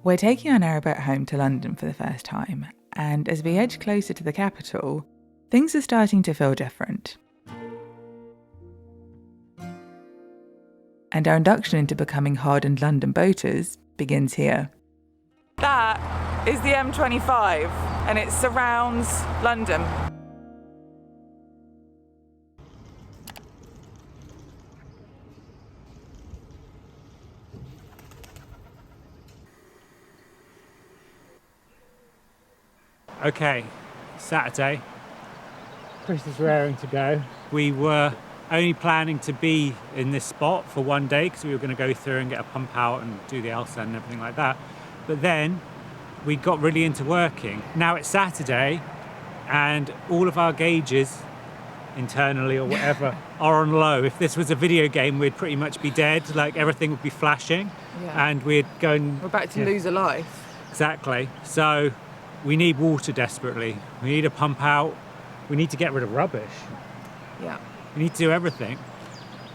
We're taking our narrowboat home to London for the first time, and as we edge closer to the capital, things are starting to feel different. And our induction into becoming hardened London boaters begins here. That is the M25, and it surrounds London. Okay, Saturday. Chris is raring to go. We were only planning to be in this spot for one day because we were going to go through and get a pump out and do the LSAN and everything like that. But then we got really into working. Now it's Saturday and all of our gauges internally or whatever are on low. If this was a video game, we'd pretty much be dead. Like everything would be flashing and we'd go and... We're about to lose a life. Exactly. So we need water desperately. We need a pump out. We need to get rid of rubbish. Yeah. We need to do everything.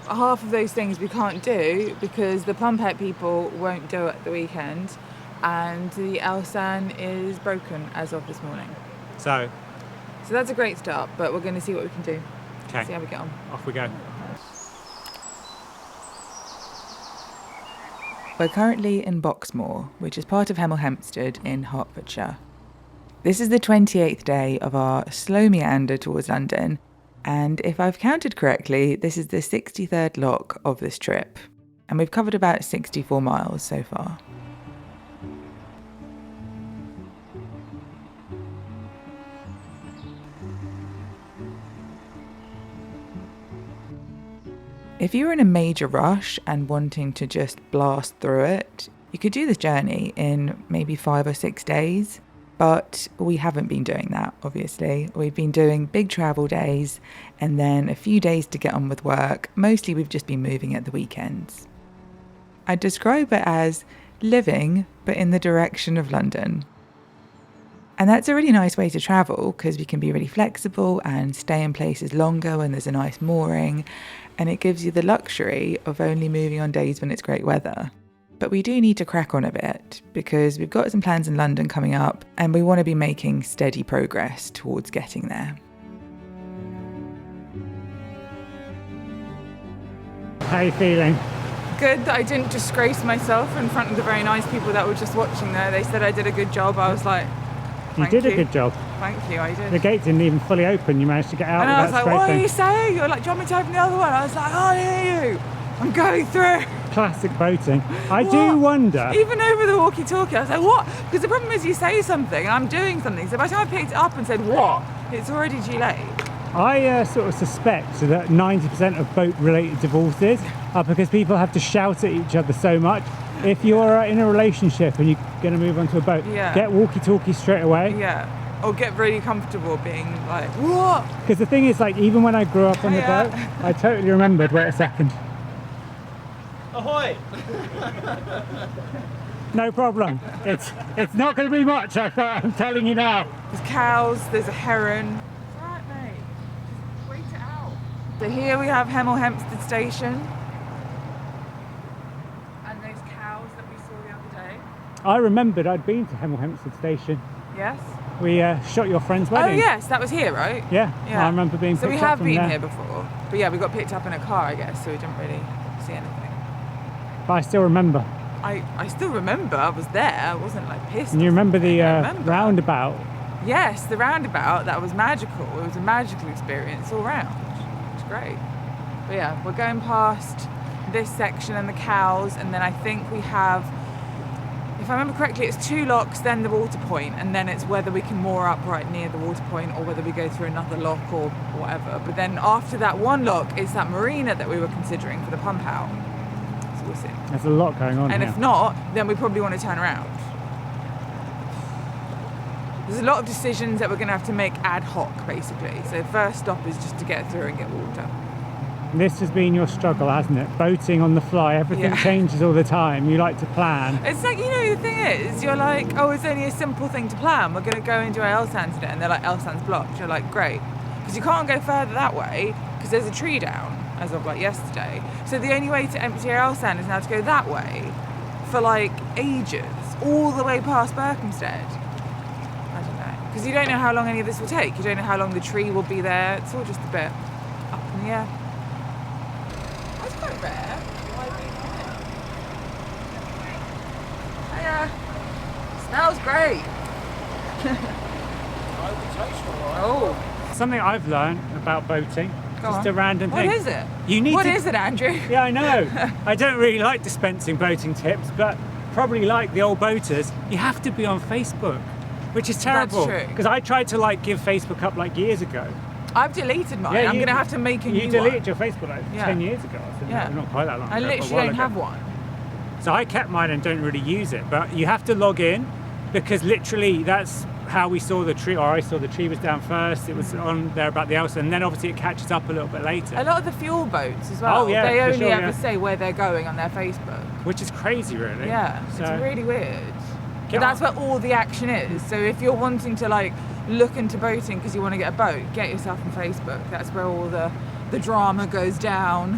Half of those things we can't do because the pump out people won't do it the weekend and the LSAN is broken as of this morning. So that's a great start, but we're going to see what we can do. Okay. See how we get on. Off we go. We're currently in Boxmoor, which is part of Hemel Hempstead in Hertfordshire. This is the 28th day of our slow meander towards London, and if I've counted correctly, this is the 63rd lock of this trip, and we've covered about 64 miles so far. If you were in a major rush and wanting to just blast through it, you could do this journey in maybe 5 or 6 days. But we haven't been doing that, obviously. We've been doing big travel days and then a few days to get on with work. Mostly we've just been moving at the weekends. I'd describe it as living, but in the direction of London. And that's a really nice way to travel because we can be really flexible and stay in places longer when there's a nice mooring. And it gives you the luxury of only moving on days when it's great weather. But we do need to crack on a bit because we've got some plans in London coming up and we want to be making steady progress towards getting there. How are you feeling? Good that I didn't disgrace myself in front of the very nice people that were just watching there. They said I did a good job. I was like, You did a good job. Thank you, I did. The gate didn't even fully open. You managed to get out and I was without like, what are scraping. you saying? You're like, do you want me to open the other one? I was like, I hear you. I'm going through. Classic boating. I do wonder. Even over the walkie-talkie, I was like, what? Because the problem is you say something and I'm doing something. So by the time I picked it up and said, what? It's already too late. I sort of suspect that 90% of boat-related divorces are because people have to shout at each other so much. If you're in a relationship and you're going to move onto a boat, get walkie-talkie straight away. Yeah. Or get really comfortable being like, what? Because the thing is, like, even when I grew up on the boat, I totally remembered, wait a second. Ahoy! No problem. It's not going to be much, I'm telling you now. There's cows, there's a heron. It's alright, mate. Just wait it out. So here we have Hemel Hempstead Station. And those cows that we saw the other day. I remembered I'd been to Hemel Hempstead Station. Yes? We shot your friend's wedding. Oh yes, that was here, right? Yeah, I remember being picked up. So we have from been there. here before. But yeah, we got picked up in a car, I guess, so we didn't really see anything. But I still remember. I still remember, I was there, I wasn't like pissed. And you remember the roundabout? Yes, the roundabout, that was magical. It was a magical experience all round. It was great. But yeah, we're going past this section and the cows, and then I think we have, if I remember correctly, it's 2 locks, then the water point, and then it's whether we can moor up right near the water point or whether we go through another lock or whatever. But then after that 1 lock is that marina that we were considering for the pump out. So we'll see. There's a lot going on And here. if not, then we probably want to turn around. There's a lot of decisions that we're going to have to make ad hoc, basically. So first stop is just to get through and get water. This has been your struggle, hasn't it? Boating on the fly, everything changes all the time. You like to plan. It's like, the thing is, you're like, oh, it's only a simple thing to plan. We're going to go into our LSAN today, and they're like, LSAN's blocked. You're like, great. Because you can't go further that way, because there's a tree down, as of like yesterday. So the only way to empty our LSAN is now to go that way. for like ages, all the way past Berkhamsted. I don't know, because you don't know how long any of this will take. You don't know how long the tree will be there. It's all just a bit up in the air. That's quite rare. Hiya. Smells great. Oh. Something I've learned about boating, just a random thing. What is it? What is it, Andrew? Yeah, I know. I don't really like dispensing boating tips, but probably like the old boaters, you have to be on Facebook, which is terrible. That's true. Because I tried to like give Facebook up like years ago. I've deleted mine. Yeah, I'm going to have to make a new one. You deleted your Facebook like 10 years ago. I think. Yeah. Not quite that long ago. I but a literally while don't ago. have one. So I kept mine and don't really use it, but you have to log in because literally that's how we saw the tree, or I saw the tree was down first, it was on there about the house, and then obviously it catches up a little bit later. A lot of the fuel boats as well, Oh, yeah, they for only sure, ever yeah. say where they're going on their Facebook. Which is crazy, really. Yeah, So, it's really weird. Get But that's on. where all the action is. So if you're wanting to like look into boating because you want to get a boat, get yourself on Facebook. That's where all the drama goes down,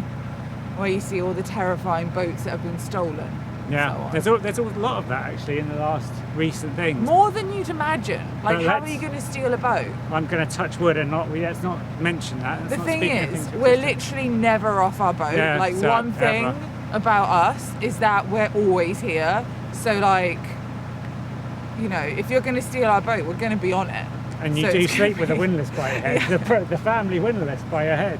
where you see all the terrifying boats that have been stolen. yeah, and so on. there's a lot of that actually in the last recent things. More than you'd imagine. Like, But how are let's- you going to steal a boat? I'm going to touch wood and let's not mention that. Let's The not thing speak of is, things we're that- literally never off our boat. Yeah, like, so one thing ever. about us is that we're always here. So, like, you know, if you're going to steal our boat, we're going to be on it. And you So do it's sleep gonna with a be- windlass by your head, the family windlass by your head.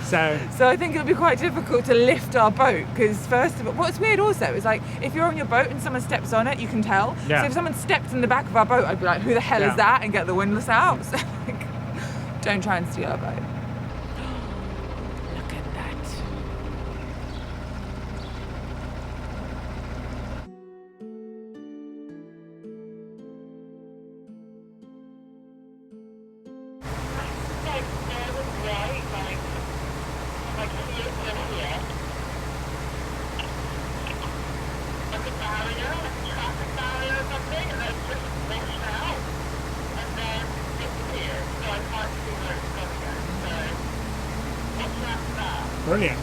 So So I think it'll be quite difficult to lift our boat because first of all, what's weird also is like if you're on your boat and someone steps on it, you can tell. Yeah. So if someone stepped in the back of our boat, I'd be like, who the hell Yeah. is that? And get the windlass out. So like, don't try and steal our boat. Look at that. brilliant.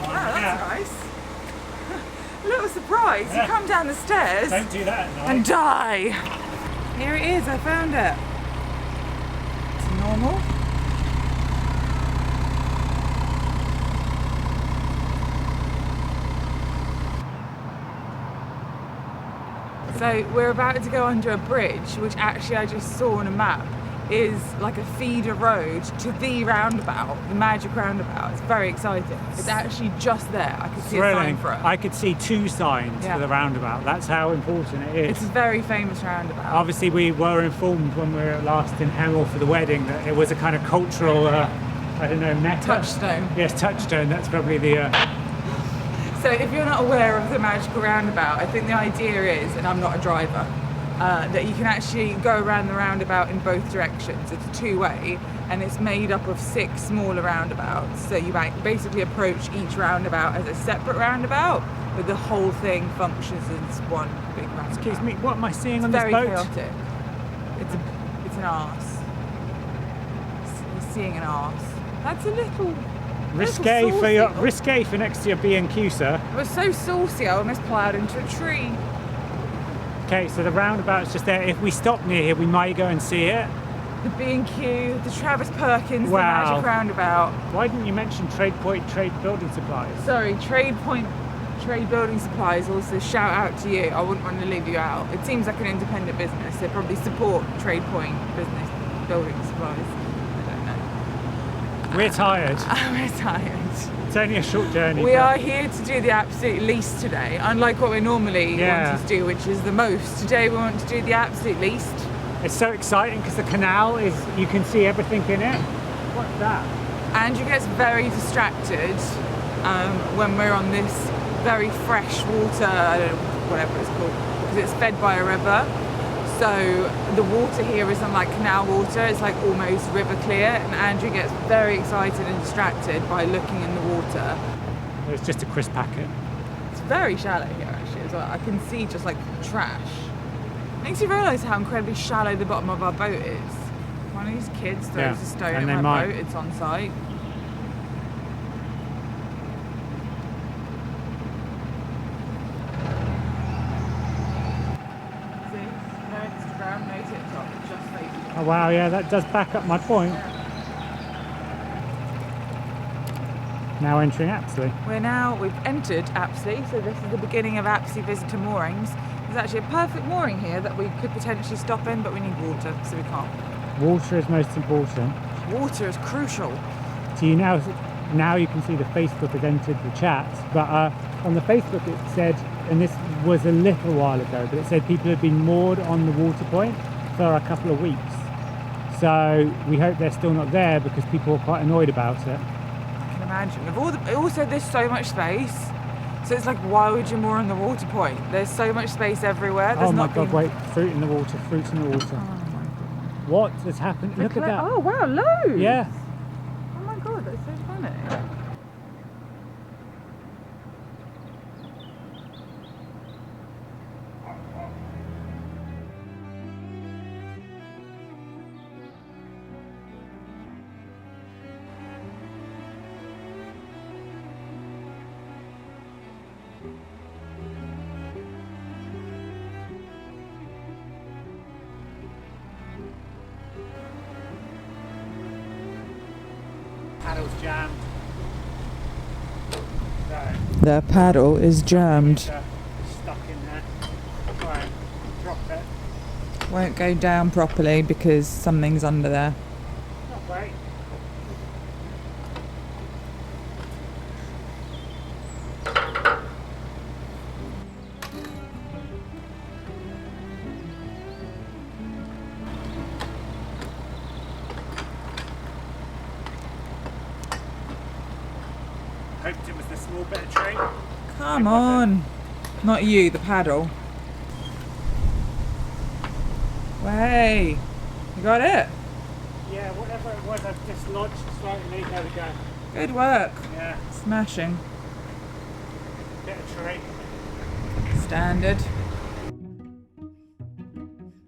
Wow, that's nice. A little surprise. Yeah. You come down the stairs Don't do that at night. and die. Here it is. I found it. It's normal. So we're about to go under a bridge, which actually I just saw on a map is like a feeder road to the roundabout, the Magic Roundabout. It's very exciting. It's actually just there. I could see a sign Thrilling. for it. I could see 2 signs Yeah. for the roundabout. That's how important it is. It's a very famous roundabout. Obviously, we were informed when we were last in Hemel for the wedding that it was a kind of cultural, I don't know, mecca. Touchstone. Yes, touchstone. That's probably the. So if you're not aware of the Magical Roundabout, I think the idea is, and I'm not a driver, that you can actually go around the roundabout in both directions. It's a two-way, and it's made up of 6 smaller roundabouts. So you basically approach each roundabout as a separate roundabout, but the whole thing functions as one big roundabout. Excuse me, what am I seeing It's on very this boat? chaotic. It's an arse. You're seeing an arse. That's a little Risque saucy. risque for next to your B&Q, sir. It was so saucy, I almost ploughed into a tree. Okay, so the roundabout's just there. If we stop near here, we might go and see it. The B&Q, the Travis Perkins, Wow. the Magic Roundabout. Why didn't you mention Trade Point Trade Building Supplies? Sorry, Trade Point Trade Building Supplies. Also, shout out to you. I wouldn't want to leave you out. It seems like an independent business. They probably support Trade Point Business Building Supplies. I don't know. We're tired. I'm tired. It's only a short journey. We but- are here to do the absolute least today, unlike what we normally Yeah. want to do, which is the most. Today we want to do the absolute least. It's so exciting because the canal is, you can see everything in it. What's that? Andrew gets very distracted when we're on this very fresh water, I don't know, whatever it's called, because it's fed by a river. So the water here isn't like canal water, it's like almost river clear, and Andrew gets very excited and distracted by looking in the water. It's just a crisp packet. It's very shallow here actually as well. I can see just like trash. Makes you realise how incredibly shallow the bottom of our boat is. One of these kids throws Yeah, a stone and at they my might. boat, it's on site. Oh wow, yeah, that does back up my point. Now entering Apsley. We've entered Apsley, so this is the beginning of Apsley Visitor Moorings. There's actually a perfect mooring here that we could potentially stop in, but we need water, so we can't. Water is most important. Water is crucial. So now you can see the Facebook has entered the chat, but on the Facebook it said, and this was a little while ago, but it said people had been moored on the water point for a couple of weeks. So we hope they're still not there because people are quite annoyed about it. I can imagine. Also, there's so much space. So it's like, why would you moor on the water point? There's so much space everywhere. There's oh my God, wait, fruit in the water. Oh my God. What has happened? Look at that. Oh wow, loads. Yeah. Oh my God, that's so funny. Paddle's jammed. So, The paddle is jammed. stuck in there. Right, drop it. Won't go down properly because something's under there. Not great. Hoped it was the small bit of tree. Come on. Not you, the paddle. Way. You got it? Yeah, whatever it was, I've dislodged slightly. There we go. Good work. Yeah, Smashing. bit of tree. Standard.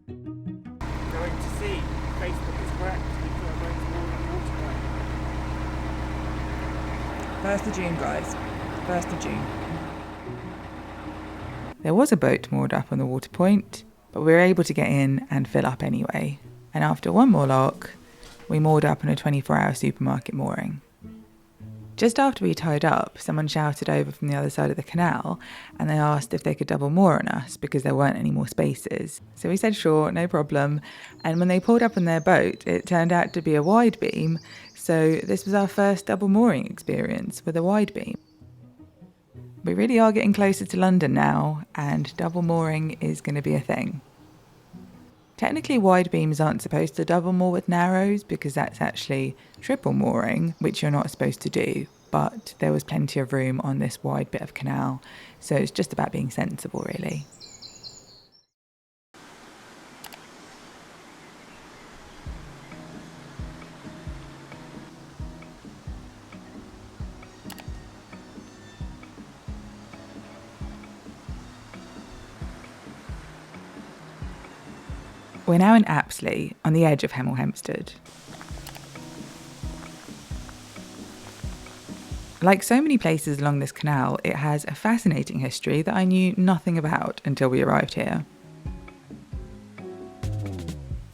Going to see if Facebook is correct. People are going to walk on waterway. 1st of June, guys. 1st of June. There was a boat moored up on the water point, but we were able to get in and fill up anyway. And after one more lock, we moored up on a 24-hour supermarket mooring. Just after we tied up, someone shouted over from the other side of the canal and they asked if they could double moor on us because there weren't any more spaces. So we said sure, no problem. And when they pulled up on their boat, it turned out to be a wide beam. So this was our first double mooring experience with a wide beam. We really are getting closer to London now, and double mooring is going to be a thing. Technically, wide beams aren't supposed to double moor with narrows because that's actually triple mooring, which you're not supposed to do. But there was plenty of room on this wide bit of canal, so it's just about being sensible, really. We're now in Apsley, on the edge of Hemel Hempstead. Like so many places along this canal, it has a fascinating history that I knew nothing about until we arrived here.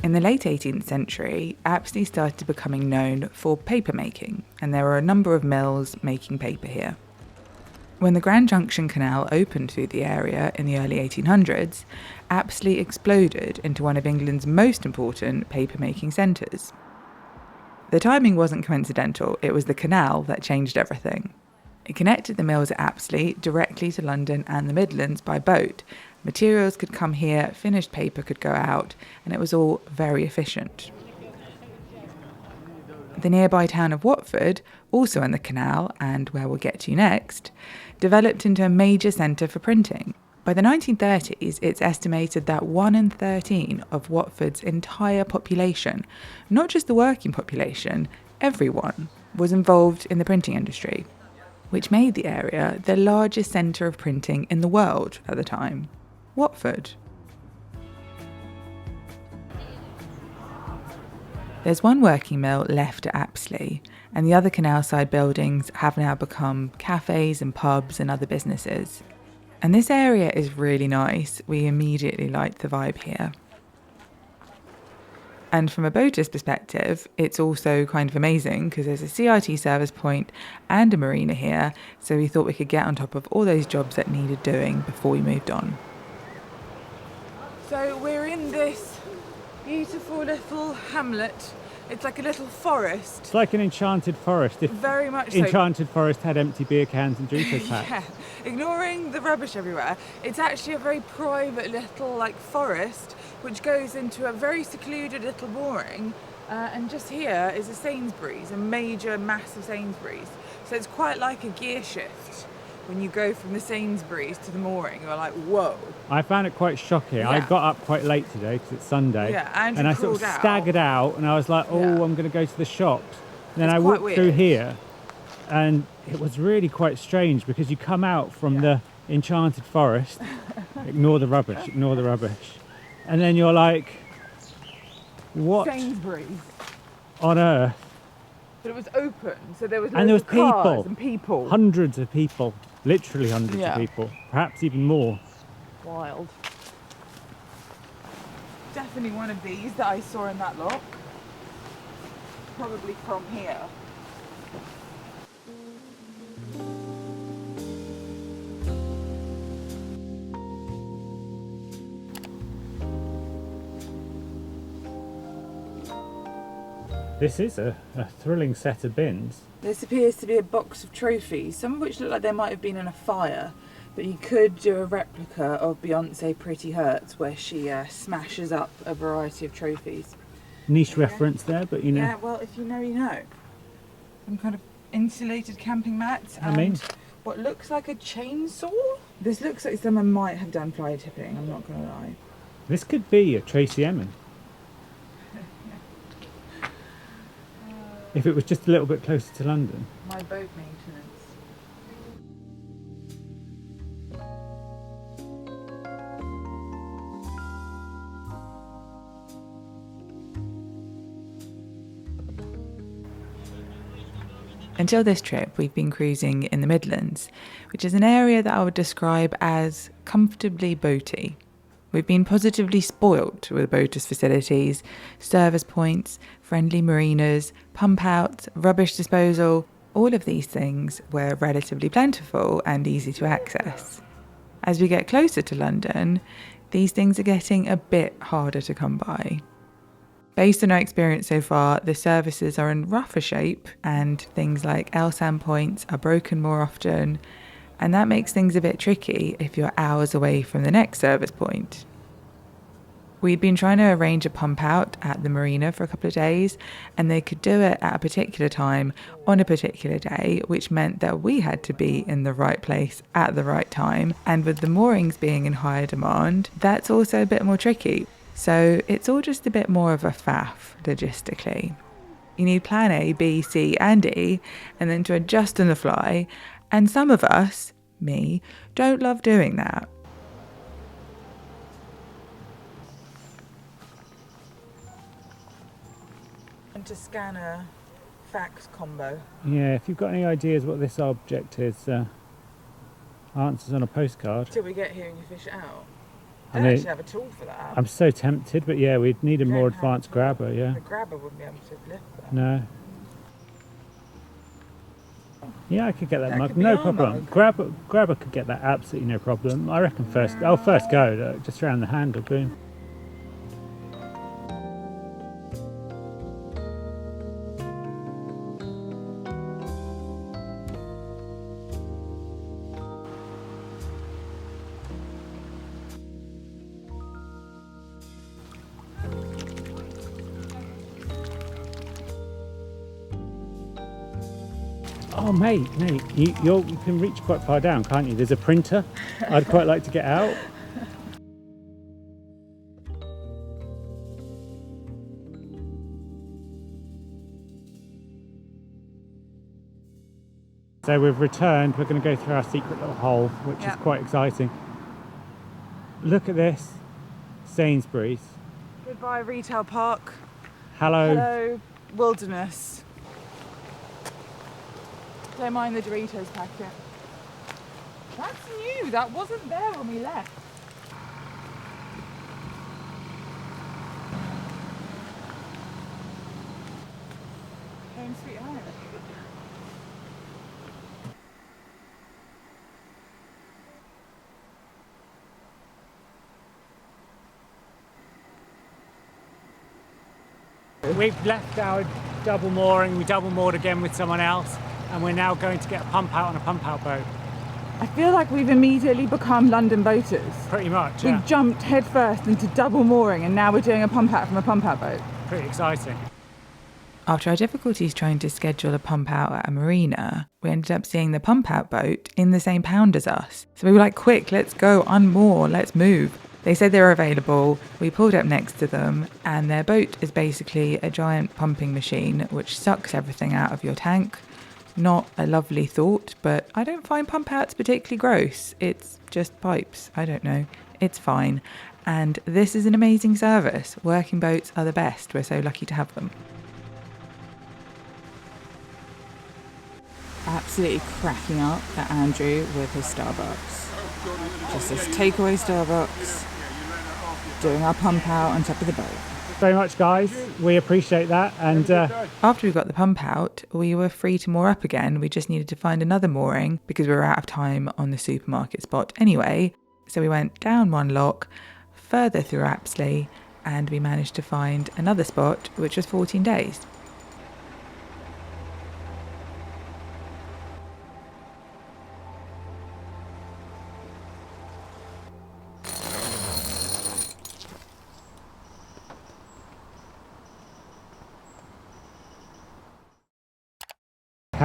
In the late 18th century, Apsley started becoming known for paper making, and there were a number of mills making paper here. When the Grand Junction Canal opened through the area in the early 1800s, Apsley exploded into one of England's most important paper-making centres. The timing wasn't coincidental, it was the canal that changed everything. It connected the mills at Apsley directly to London and the Midlands by boat. Materials could come here, finished paper could go out, and it was all very efficient. The nearby town of Watford, also on the canal and where we'll get to next, developed into a major centre for printing. By the 1930s, it's estimated that 1 in 13 of Watford's entire population, not just the working population, everyone, was involved in the printing industry, which made the area the largest centre of printing in the world at the time. Watford. There's one working mill left at Apsley, and the other canal-side buildings have now become cafes and pubs and other businesses. And this area is really nice. We immediately liked the vibe here. And from a boater's perspective, it's also kind of amazing because there's a CRT service point and a marina here, so we thought we could get on top of all those jobs that needed doing before we moved on. So we're in this beautiful little hamlet. It's like a little forest. It's like an enchanted forest. If Very much so. Enchanted Forest had empty beer cans and Doritos packs. Yeah, ignoring the rubbish everywhere, it's actually a very private little forest which goes into a very secluded little mooring, and just here is a Sainsbury's, a major, massive Sainsbury's. So it's quite like a gear shift when you go from the Sainsbury's to the mooring. You're like, whoa. I found it quite shocking. Yeah. I got up quite late today because it's Sunday. Yeah, Andrew and I sort of crawled out. staggered out and I was like, oh, Yeah. I'm going to go to the shops. And then It's I quite walked through weird. here and it was really quite strange because you come out from the enchanted forest, ignore the rubbish, and then you're like, what Sainsbury's. on earth? But it was open, so there was And there was loads of cars people. and people. Hundreds of people, literally hundreds Yeah. of people, perhaps even more. Wild. Definitely one of these that I saw in that lock. Probably from here. This is a thrilling set of bins. This appears to be a box of trophies, some of which look like they might have been in a fire, but you could do a replica of Beyonce Pretty Hurts where she smashes up a variety of trophies. Niche reference there, but you know. Yeah, well, if you know, you know. Some kind of insulated camping mats I and mean- what looks like a chainsaw? This looks like someone might have done fly tipping, I'm not going to lie. This could be a Tracy Emin. If it was just a little bit closer to London. My boat maintenance. Until this trip, we've been cruising in the Midlands, which is an area that I would describe as comfortably boaty. We've been positively spoilt with boaters' facilities, service points, friendly marinas, pump outs, rubbish disposal. All of these things were relatively plentiful and easy to access. As we get closer to London, these things are getting a bit harder to come by. Based on our experience so far, the services are in rougher shape and things like LSAN points are broken more often, and that makes things a bit tricky if you're hours away from the next service point. We'd been trying to arrange a pump out at the marina for a couple of days, and they could do it at a particular time on a particular day, which meant that we had to be in the right place at the right time. And with the moorings being in higher demand, that's also a bit more tricky. So it's all just a bit more of a faff logistically. You need plan A, B, C and D, and then to adjust on the fly. And some of us, me, don't love doing that. And to scan a fax combo. Yeah, if you've got any ideas what this object is, answers on a postcard. Till we get here and you fish it out. I I mean, actually have a tool for that. I'm so tempted, but yeah, we'd need a Don't more have advanced a tool. grabber, yeah. The grabber wouldn't be able to lift that. No. Yeah, I could get that That mug, could be no our problem. mug. Grabber could get that absolutely no problem. I reckon first go, just around the handle, boom. Oh, mate, you can reach quite far down, can't you? There's a printer. I'd quite like to get out. So we've returned. We're going to go through our secret little hole, which Yeah. is quite exciting. Look at this. Sainsbury's. Goodbye retail park. Hello. Hello wilderness. Don't mind the Doritos packet. That's new. That wasn't there when we left. home sweet home. We've left our double mooring, we double moored again with someone else, and we're now going to get a pump out on a pump out boat. I feel like we've immediately become London boaters. Pretty much, yeah. We've jumped headfirst into double mooring and now we're doing a pump out from a pump out boat. Pretty exciting. After our difficulties trying to schedule a pump out at a marina, we ended up seeing the pump out boat in the same pound as us. So we were like, quick, let's go, unmoor, let's move. They said they were available. We pulled up next to them, and their boat is basically a giant pumping machine which sucks everything out of your tank. Not a lovely thought, but I don't find pump outs particularly gross. It's just pipes. I don't know. It's fine. And this is an amazing service. Working boats are the best. We're so lucky to have them. Absolutely cracking up at Andrew with his Starbucks. Just this takeaway Starbucks, doing our pump out on top of the boat. Very much, guys. We appreciate that. And After we got the pump out, we were free to moor up again. We just needed to find another mooring because we were out of time on the supermarket spot anyway. So we went down one lock, further through Apsley, and we managed to find another spot, which was 14 days.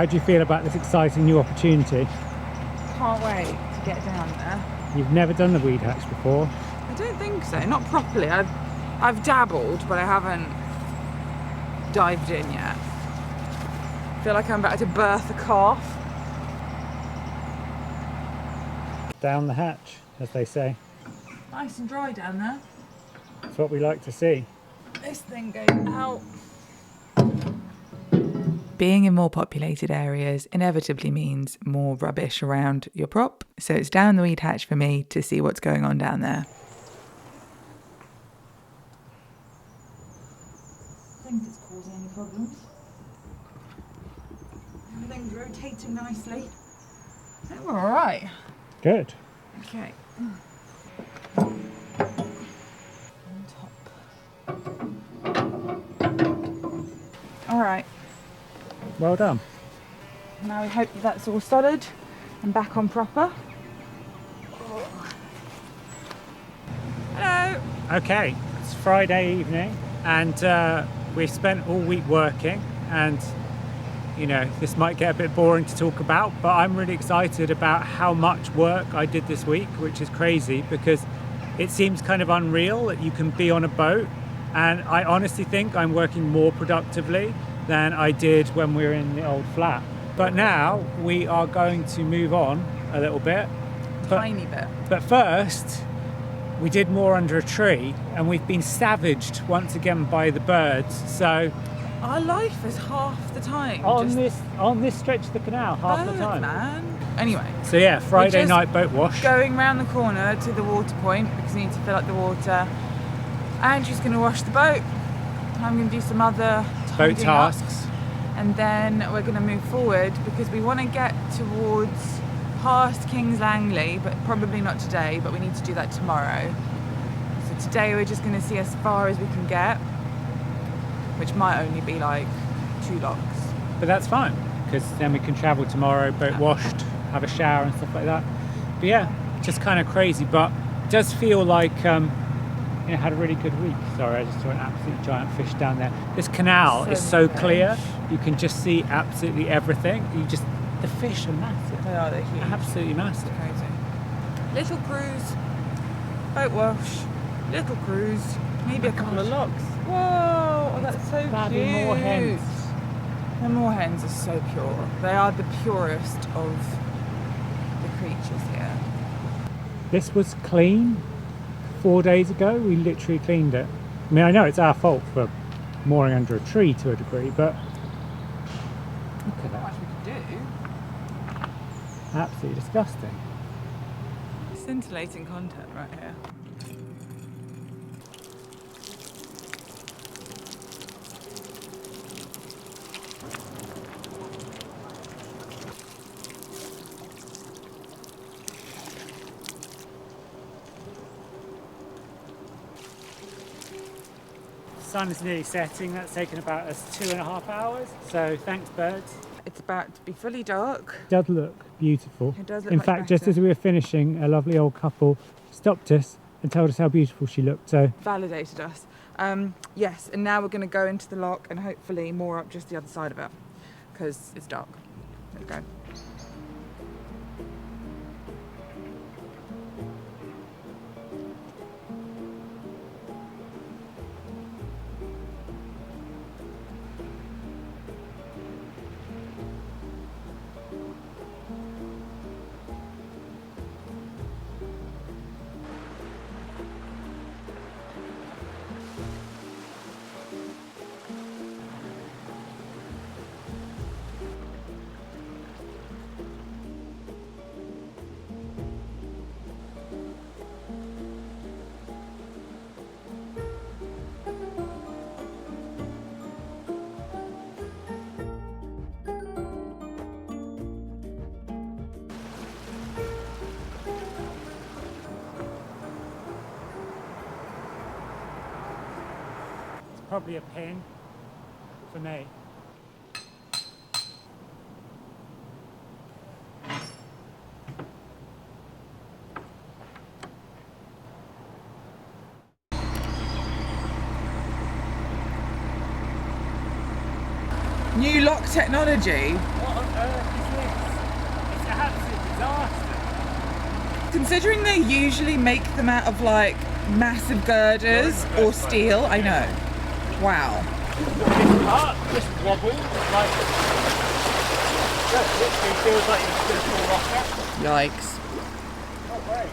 how do you feel about this exciting new opportunity? Can't wait to get down there. You've never done the weed hatch before? I don't think so, not properly. I've dabbled, but I haven't dived in yet. I feel like I'm about to birth a calf. Down the hatch, as they say. Nice and dry down there. That's what we like to see. This thing goes out. Being in more populated areas inevitably means more rubbish around your prop, so it's down the weed hatch for me to see what's going on down there. I think it's causing any problems. Everything's rotating nicely. I think we're alright. Good. Okay. On top. Alright. Well done. Now we hope that that's all solid and back on proper. Hello. Okay, it's Friday evening and we've spent all week working, and you know, this might get a bit boring to talk about, but I'm really excited about how much work I did this week, which is crazy because it seems kind of unreal that you can be on a boat, and I honestly think I'm working more productively than I did when we were in the old flat. But now we are going to move on a little bit. Tiny bit. But first, we did more under a tree, and we've been savaged once again by the birds. So Our life is half the time. on just this stretch of the canal, half the bird, time. man. Anyway, So yeah, Friday just night boat wash. going round the corner to the water point because we need to fill up the water. Andrew's going to wash the boat. I'm going to do some other Boat tidying up. tasks. And then we're going to move forward because we want to get towards past King's Langley, but probably not today, but we need to do that tomorrow. So today we're just going to see as far as we can get, which might only be like 2 locks. But that's fine, because then we can travel tomorrow, boat washed, have a shower and stuff like that. But yeah, just kind of crazy, but it does feel like you know, had a really good week. Sorry, I just saw an absolute giant fish down there. This canal is so many clear, fish. you can just see absolutely everything. The fish are massive. They are, they're huge. Absolutely massive. Crazy. Little cruise, boat wash, little cruise, maybe a couple of locks. Whoa, oh, that's so Bloody cute. moorhens. The moorhens are so pure. They are the purest of the creatures here. This was clean 4 days ago. We literally cleaned it. I mean, I know it's our fault for mooring under a tree to a degree, but look at Not that. much we could do. Absolutely disgusting. Scintillating content right here. sun is nearly setting. That's taken about us 2.5 hours. So thanks, birds. It's about to be fully dark. It does look beautiful. It does look In much fact, just better. as we were finishing, a lovely old couple stopped us and told us how beautiful she looked. So Validated us. Yes, and now we're going to go into the lock and hopefully moor up just the other side of it because it's dark. Let's go. it's probably a pin for me. New lock technology. What on earth is this? It's an absolute disaster. Considering they usually make them out of like massive girders or steel, I know. Wow. This part just wobbles like. It literally feels like it's going to fall off it. Yikes. Not great.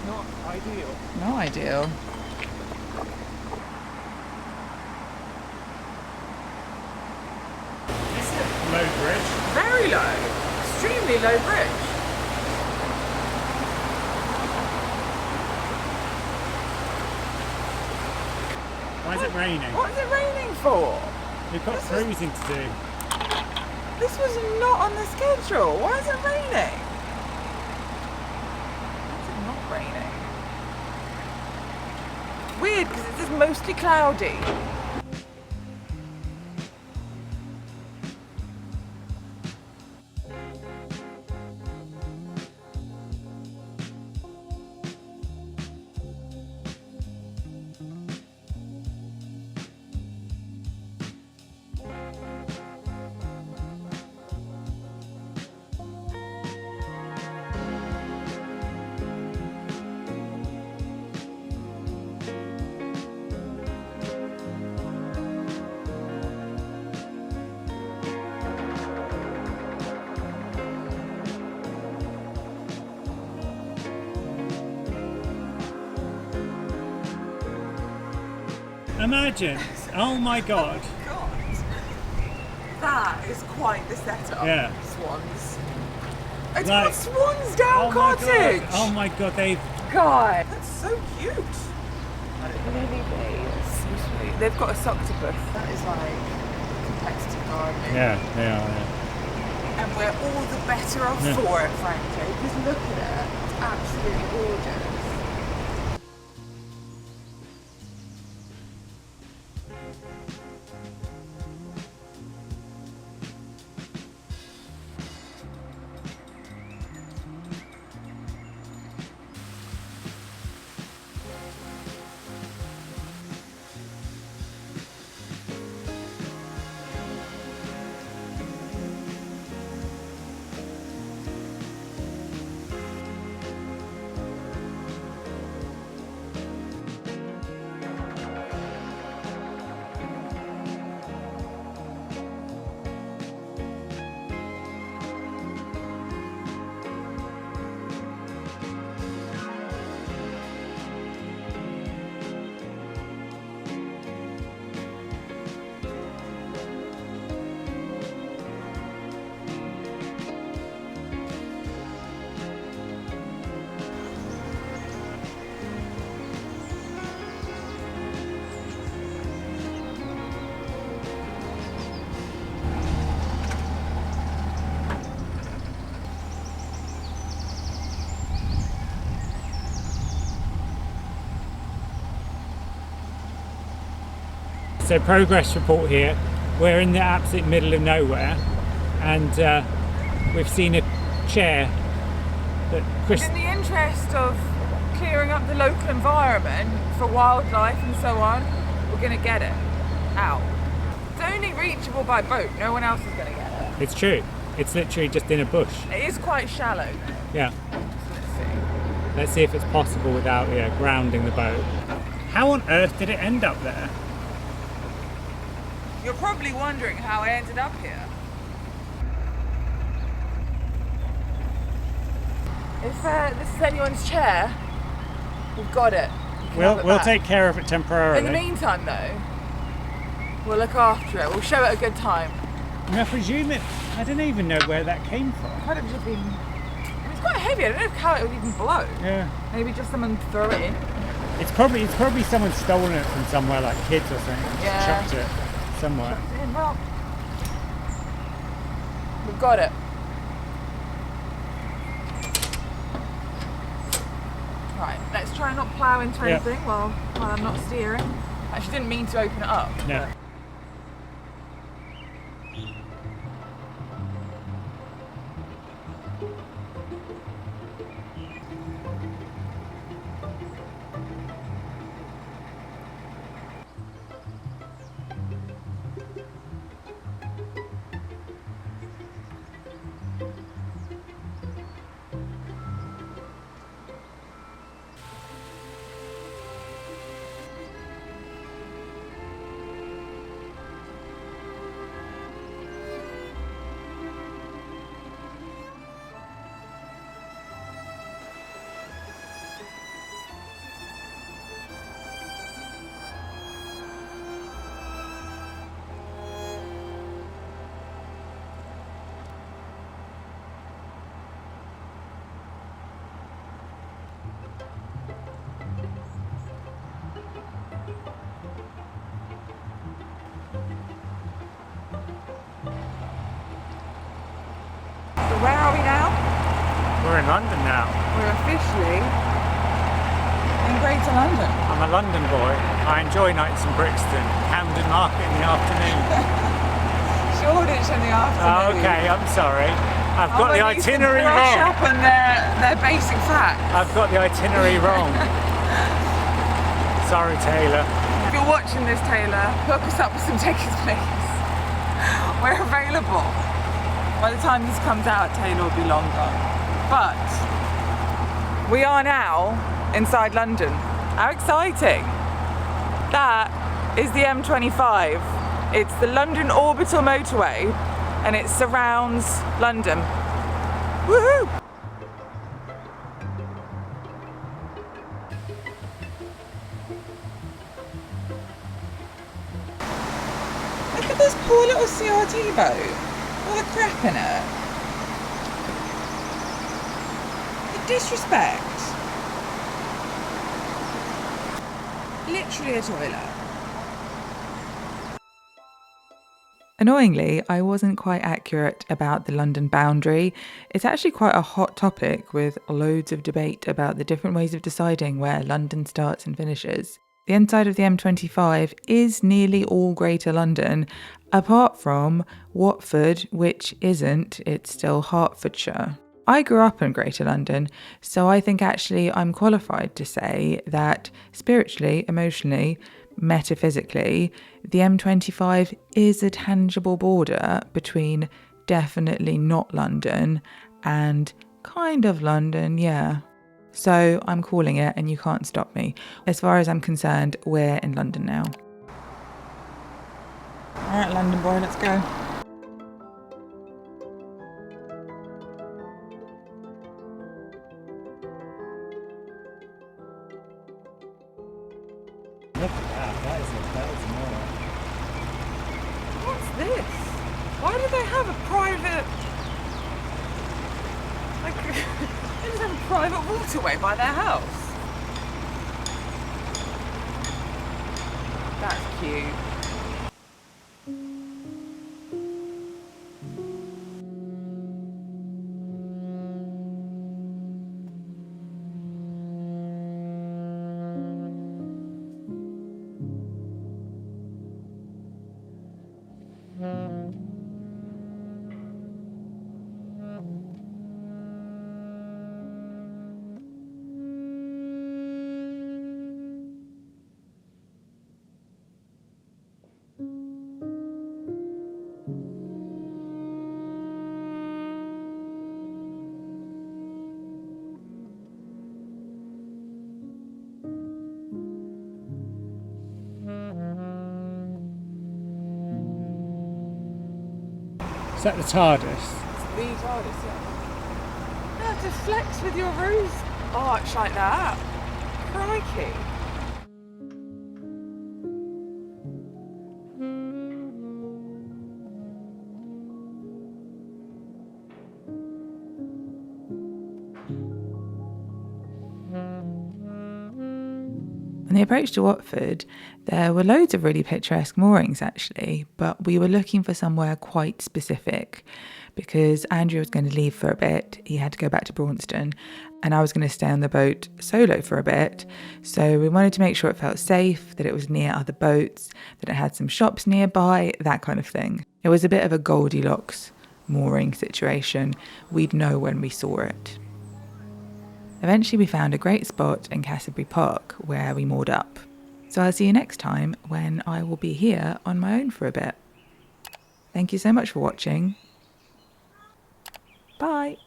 Not ideal. No ideal. This is a low bridge. Very low. Extremely low bridge. Why is it raining? What is it raining for? We've got cruising to do. This was not on the schedule. Why is it raining? Why is it not raining? Weird, because it says mostly cloudy. Imagine. Oh my god. God, that is quite the setup. Yeah. Swans. It's Like- got Swans Down Oh my Cottage. god. Oh my god, they've. God, that's so cute. Lily Bays. So sweet. They've got a octopus. That is like competitive gardening. Yeah, they are. Yeah. And we're all the better off Yeah. for it, frankly. Because look at it. It's absolutely gorgeous. So progress report here. We're in the absolute middle of nowhere, and we've seen a chair that Chris. In the interest of clearing up the local environment for wildlife and so on, we're going to get it out. It's only reachable by boat. No one else is going to get it. It's true. It's literally just in a bush. It is quite shallow. Yeah. So let's see. Let's see if it's possible without grounding the boat. How on earth did it end up there? You're probably wondering how I ended up here. If this is anyone's chair, we've got it. You can have it We'll back. take care of it temporarily. In the meantime, though, we'll look after it. We'll show it a good time. I presume it. I don't even know where that came from. Might have just been. It's quite heavy. I don't know how it would even blow. Yeah. Maybe just someone threw it in. It's probably someone stolen it from somewhere, like kids or something. Just Yeah. chucked it somewhere. Well, we've got it. Right, let's try and not plough into Yeah. anything while I'm not steering. Actually, didn't mean to open it up. No. So where are we now? We're in London now. We're officially in Greater London. I'm a London boy. I enjoy nights in Brixton, Camden Market in the afternoon. Shoreditch in the afternoon. Oh, okay, I'm sorry. I've got the They need to itinerary brush wrong. up on their basic facts. I've got the itinerary wrong. Sorry, Taylor. If you're watching this, Taylor, hook us up with some tickets, please. We're available. By the time this comes out, Taylor will be long gone. But we are now inside London. How exciting! That is the M25. It's the London Orbital Motorway, and it surrounds London. Woohoo! Look at this poor little CRT boat. All the crap in it. The disrespect. Literally a toilet. Annoyingly, I wasn't quite accurate about the London boundary. It's actually quite a hot topic with loads of debate about the different ways of deciding where London starts and finishes. The inside of the M25 is nearly all Greater London, apart from Watford, which isn't, it's still Hertfordshire. I grew up in Greater London, so I think actually I'm qualified to say that spiritually, emotionally, metaphysically, the M25 is a tangible border between definitely not London and kind of London, yeah. So I'm calling it and you can't stop me. As far as I'm concerned, we're in London now. All right, London boy, let's go. Look at that. That is annoying. What's this? Why do they have a private... Like, they just have a private waterway by their house. That's cute. that the TARDIS? The TARDIS, yeah. You have to flex with your rose arch like that. Crikey. On the approach to Watford, there were loads of really picturesque moorings actually, but we were looking for somewhere quite specific because Andrew was going to leave for a bit. He had to go back to Braunston and I was going to stay on the boat solo for a bit. So we wanted to make sure it felt safe, that it was near other boats, that it had some shops nearby, that kind of thing. It was a bit of a Goldilocks mooring situation. We'd know when we saw it. Eventually we found a great spot in Castlebury Park where we moored up. So I'll see you next time when I will be here on my own for a bit. Thank you so much for watching. Bye.